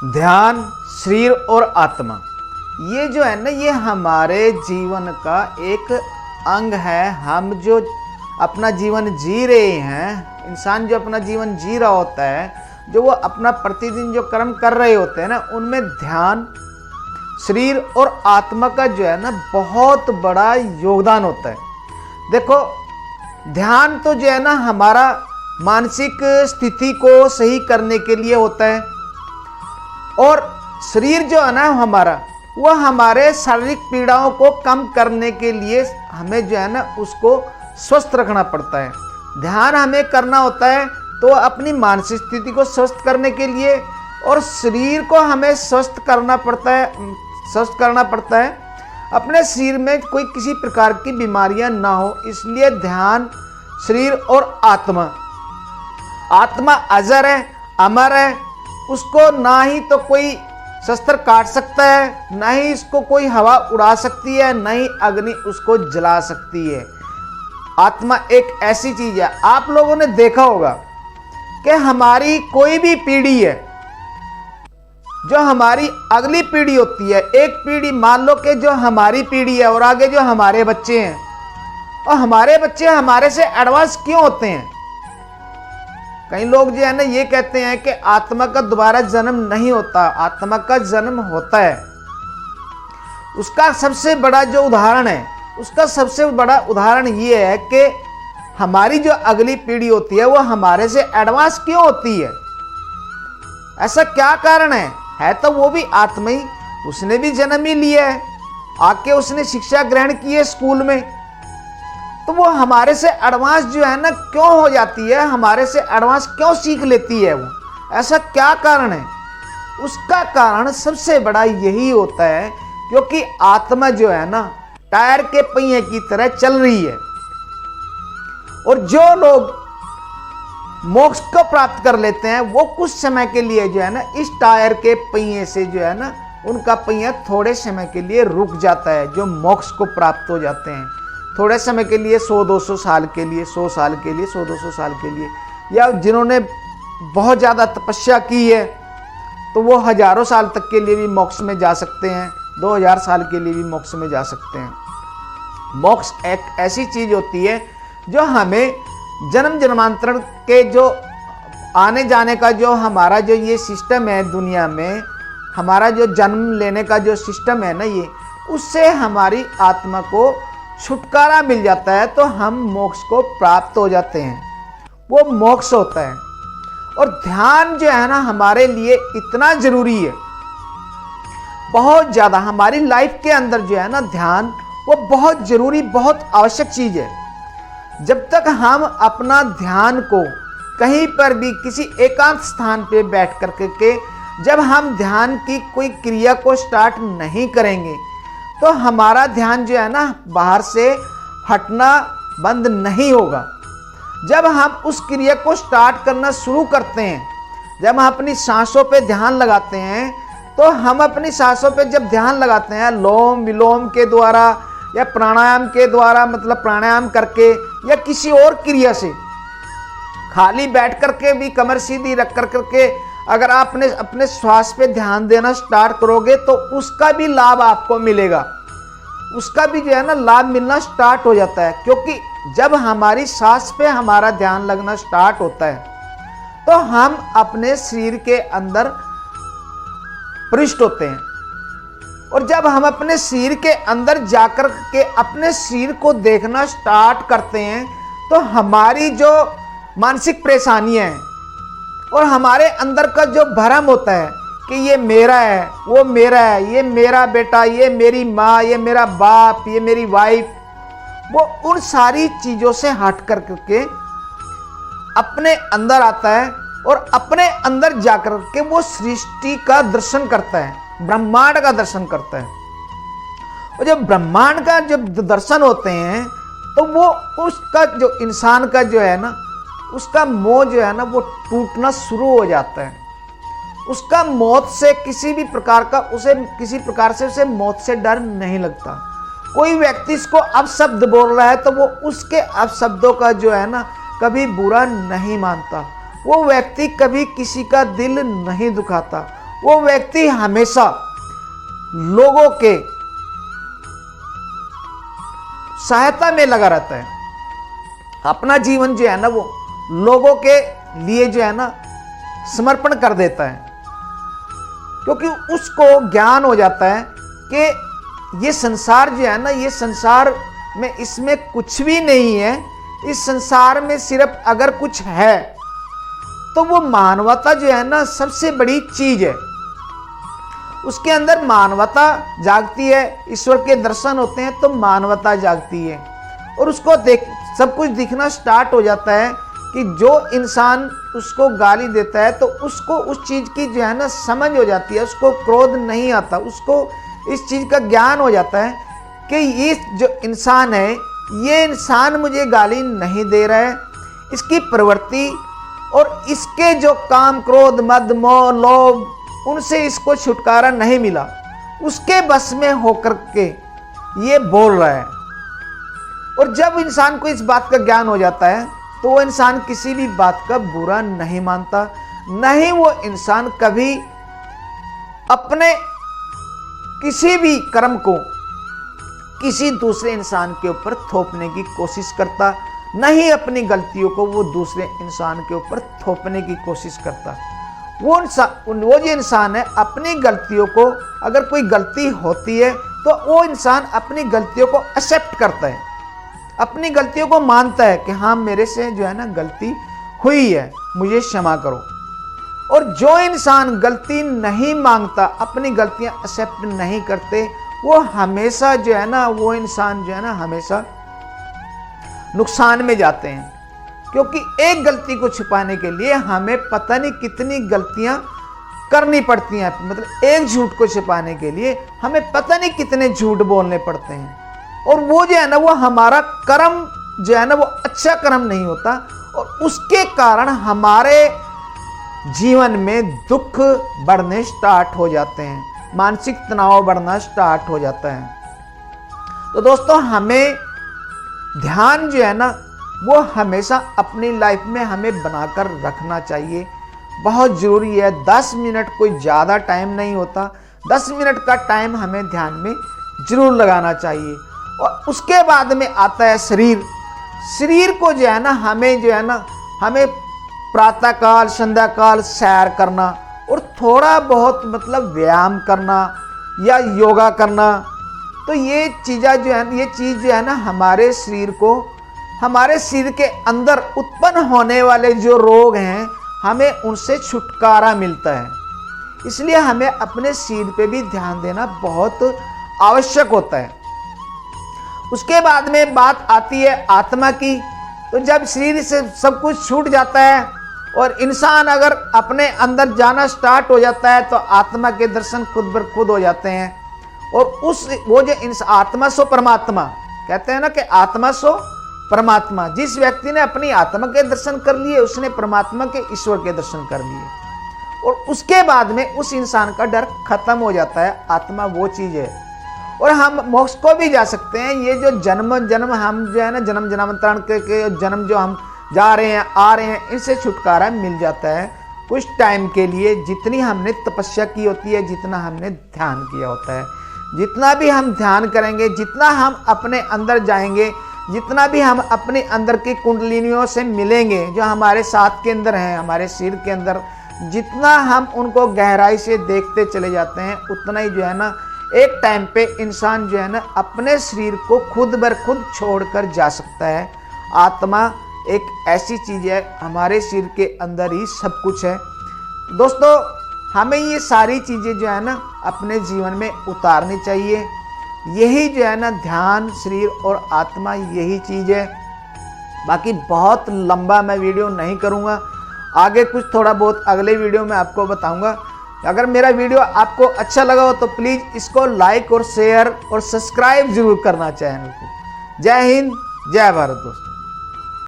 ध्यान, शरीर और आत्मा, ये जो है ना, ये हमारे जीवन का एक अंग है। हम जो अपना जीवन जी रहे हैं, इंसान जो अपना जीवन जी रहा होता है, जो वो अपना प्रतिदिन जो कर्म कर रहे होते हैं ना, उनमें ध्यान, शरीर और आत्मा का जो है ना बहुत बड़ा योगदान होता है। देखो, ध्यान तो जो है ना हमारा मानसिक स्थिति को सही करने के लिए होता है, और शरीर जो है ना हमारा, वह हमारे शारीरिक पीड़ाओं को कम करने के लिए हमें जो है ना उसको स्वस्थ रखना पड़ता है। ध्यान हमें करना होता है तो अपनी मानसिक स्थिति को स्वस्थ करने के लिए, और शरीर को हमें स्वस्थ करना पड़ता है अपने शरीर में कोई किसी प्रकार की बीमारियां ना हो। इसलिए ध्यान, शरीर और आत्मा अजर है, अमर है। उसको ना ही तो कोई शस्त्र काट सकता है, ना ही इसको कोई हवा उड़ा सकती है, ना ही अग्नि उसको जला सकती है। आत्मा एक ऐसी चीज है, आप लोगों ने देखा होगा कि हमारी कोई भी पीढ़ी है, जो हमारी अगली पीढ़ी होती है, एक पीढ़ी मान लो कि जो हमारी पीढ़ी है और आगे जो हमारे बच्चे हैं, और हमारे बच्चे हमारे से एडवांस क्यों होते हैं? कई लोग जो है ना ये कहते हैं कि आत्मा का दोबारा जन्म नहीं होता, आत्मा का जन्म होता है। उसका सबसे बड़ा जो उदाहरण है, उसका सबसे बड़ा उदाहरण ये है कि हमारी जो अगली पीढ़ी होती है वो हमारे से एडवांस क्यों होती है? ऐसा क्या कारण है तो वो भी आत्मा ही, उसने भी जन्म ही लिया है, आके उसने शिक्षा ग्रहण की है स्कूल में, तो वो हमारे से एडवांस जो है ना क्यों हो जाती है, हमारे से एडवांस क्यों सीख लेती है वो? ऐसा क्या कारण है? उसका कारण सबसे बड़ा यही होता है क्योंकि आत्मा जो है ना टायर के पहिए की तरह चल रही है, और जो लोग मोक्ष को प्राप्त कर लेते हैं वो कुछ समय के लिए जो है ना इस टायर के पहिए से जो है ना उनका पहिया थोड़े समय के लिए रुक जाता है। जो मोक्ष को प्राप्त हो जाते हैं थोड़े समय के लिए, 100-200 साल के लिए, 100 साल के लिए, 100-200 साल के लिए, या जिन्होंने बहुत ज़्यादा तपस्या की है तो वो हजारों साल तक के लिए भी मोक्ष में जा सकते हैं, 2000 साल के लिए भी मोक्ष में जा सकते हैं। मोक्ष एक ऐसी चीज होती है जो हमें जन्म जन्मांतर के जो आने जाने का जो हमारा जो ये सिस्टम है दुनिया में, हमारा जो जन्म लेने का जो सिस्टम है ना, ये उससे हमारी आत्मा को छुटकारा मिल जाता है, तो हम मोक्ष को प्राप्त हो जाते हैं। वो मोक्ष होता है। और ध्यान जो है ना हमारे लिए इतना जरूरी है, बहुत ज्यादा हमारी लाइफ के अंदर जो है ना ध्यान वो बहुत जरूरी, बहुत आवश्यक चीज है। जब तक हम अपना ध्यान को कहीं पर भी किसी एकांत स्थान पे बैठ कर के जब हम ध्यान की कोई क्रिया को स्टार्ट नहीं करेंगे तो हमारा ध्यान जो है ना बाहर से हटना बंद नहीं होगा। जब हम उस क्रिया को स्टार्ट करना शुरू करते हैं, जब हम अपनी सांसों पे ध्यान लगाते हैं, तो हम अपनी सांसों पे जब ध्यान लगाते हैं लोम विलोम के द्वारा या प्राणायाम के द्वारा, मतलब प्राणायाम करके या किसी और क्रिया से, खाली बैठ करके भी कमर सीधी रख कर करके अगर आपने अपने श्वास पे ध्यान देना स्टार्ट करोगे तो उसका भी लाभ आपको मिलेगा, उसका भी जो है ना लाभ मिलना स्टार्ट हो जाता है। क्योंकि जब हमारी सांस पे हमारा ध्यान लगना स्टार्ट होता है तो हम अपने शरीर के अंदर प्रविष्ट होते हैं, और जब हम अपने शरीर के अंदर जाकर के अपने शरीर को देखना स्टार्ट करते हैं तो हमारी जो मानसिक परेशानियां हैं और हमारे अंदर का जो भ्रम होता है कि ये मेरा है, वो मेरा है, ये मेरा बेटा, ये मेरी माँ, ये मेरा बाप, ये मेरी वाइफ, वो उन सारी चीजों से हट कर के अपने अंदर आता है और अपने अंदर जाकर के वो सृष्टि का दर्शन करता है, ब्रह्मांड का दर्शन करता है। और जब ब्रह्मांड का जब दर्शन होते हैं तो वो उसका जो इंसान का जो है ना उसका मोह जो है ना वो टूटना शुरू हो जाता है। उसका मौत से किसी भी प्रकार का किसी प्रकार से उसे मौत से डर नहीं लगता। कोई व्यक्ति इसको अपशब्द बोल रहा है तो वो उसके अपशब्दों का जो है ना कभी बुरा नहीं मानता। वो व्यक्ति कभी किसी का दिल नहीं दुखाता, वो व्यक्ति हमेशा लोगों के सहायता में लगा रहता है, अपना जीवन जो है ना वो लोगों के लिए जो है ना समर्पण कर देता है, क्योंकि उसको ज्ञान हो जाता है कि ये संसार जो है ना, ये संसार में इसमें कुछ भी नहीं है। इस संसार में सिर्फ अगर कुछ है तो वो मानवता जो है ना सबसे बड़ी चीज है। उसके अंदर मानवता जागती है, ईश्वर के दर्शन होते हैं तो मानवता जागती है, और उसको देख सब कुछ दिखना स्टार्ट हो जाता है कि जो इंसान उसको गाली देता है तो उसको उस चीज़ की जो है ना समझ हो जाती है, उसको क्रोध नहीं आता, उसको इस चीज़ का ज्ञान हो जाता है कि ये जो इंसान है, ये इंसान मुझे गाली नहीं दे रहा है, इसकी प्रवृत्ति और इसके जो काम क्रोध मद मोह लोभ उनसे इसको छुटकारा नहीं मिला, उसके बस में होकर के ये बोल रहा है। और जब इंसान को इस बात का ज्ञान हो जाता है तो वो इंसान किसी भी बात का बुरा नहीं मानता, नहीं वो इंसान कभी अपने किसी भी कर्म को किसी दूसरे इंसान के ऊपर थोपने की कोशिश करता, नहीं अपनी गलतियों को वो दूसरे इंसान के ऊपर थोपने की कोशिश करता। वो जो इंसान है अपनी गलतियों को, अगर कोई गलती होती है तो वो इंसान अपनी गलतियों को एक्सेप्ट करता है, अपनी गलतियों को मानता है कि हाँ मेरे से जो है ना गलती हुई है, मुझे क्षमा करो। और जो इंसान गलती नहीं मांगता, अपनी गलतियां एक्सेप्ट नहीं करते, वो हमेशा जो है ना वो इंसान जो है ना हमेशा नुकसान में जाते हैं, क्योंकि एक गलती को छिपाने के लिए हमें पता नहीं कितनी गलतियां करनी पड़ती हैं। मतलब एक झूठ को छिपाने के लिए हमें पता नहीं कितने झूठ बोलने पड़ते हैं, और वो जो है ना वो हमारा कर्म जो है ना वो अच्छा कर्म नहीं होता, और उसके कारण हमारे जीवन में दुख बढ़ने स्टार्ट हो जाते हैं, मानसिक तनाव बढ़ना स्टार्ट हो जाता है। तो दोस्तों हमें ध्यान जो है ना वो हमेशा अपनी लाइफ में हमें बनाकर रखना चाहिए, बहुत ज़रूरी है। 10 मिनट कोई ज़्यादा टाइम नहीं होता, 10 मिनट का टाइम हमें ध्यान में जरूर लगाना चाहिए। और उसके बाद में आता है शरीर। शरीर को जो है ना हमें प्रातः काल संध्या काल सैर करना और थोड़ा बहुत मतलब व्यायाम करना या योगा करना, तो ये चीज़ें जो है ना हमारे शरीर को, हमारे शरीर के अंदर उत्पन्न होने वाले जो रोग हैं हमें उनसे छुटकारा मिलता है। इसलिए हमें अपने शरीर पे भी ध्यान देना बहुत आवश्यक होता है। उसके बाद में बात आती है आत्मा की। तो जब शरीर से सब कुछ छूट जाता है और इंसान अगर अपने अंदर जाना स्टार्ट हो जाता है तो आत्मा के दर्शन खुद ब खुद हो जाते हैं। और वो जो आत्मा सो परमात्मा कहते हैं ना कि आत्मा सो परमात्मा, जिस व्यक्ति ने अपनी आत्मा के दर्शन कर लिए उसने परमात्मा के ईश्वर के दर्शन कर लिए, और उसके बाद में उस इंसान का डर खत्म हो जाता है। आत्मा वो चीज़ है, और हम मोक्ष को भी जा सकते हैं। ये जो जन्म हम जो है ना जन्म जन्मांतरण के जन्म जो हम जा रहे हैं आ रहे हैं, इनसे छुटकारा मिल जाता है कुछ टाइम के लिए। जितनी हमने तपस्या की होती है, जितना हमने ध्यान किया होता है, जितना भी हम ध्यान करेंगे, जितना हम अपने अंदर जाएंगे, जितना भी हम अपने अंदर की कुंडलिनियों से मिलेंगे जो हमारे साथ के अंदर हैं, हमारे सिर के अंदर, जितना हम उनको गहराई से देखते चले जाते हैं, उतना ही जो है ना एक टाइम पे इंसान जो है ना अपने शरीर को खुद बर खुद छोड़कर जा सकता है। आत्मा एक ऐसी चीज़ है, हमारे शरीर के अंदर ही सब कुछ है। दोस्तों हमें ये सारी चीज़ें जो है ना अपने जीवन में उतारनी चाहिए। यही जो है ना ध्यान, शरीर और आत्मा, यही चीज़ है। बाकी बहुत लंबा मैं वीडियो नहीं करूँगा, आगे कुछ थोड़ा बहुत अगले वीडियो में आपको बताऊँगा। अगर मेरा वीडियो आपको अच्छा लगा हो तो प्लीज़ इसको लाइक और शेयर और सब्सक्राइब जरूर करना चैनल को। जय हिंद, जय भारत दोस्तों।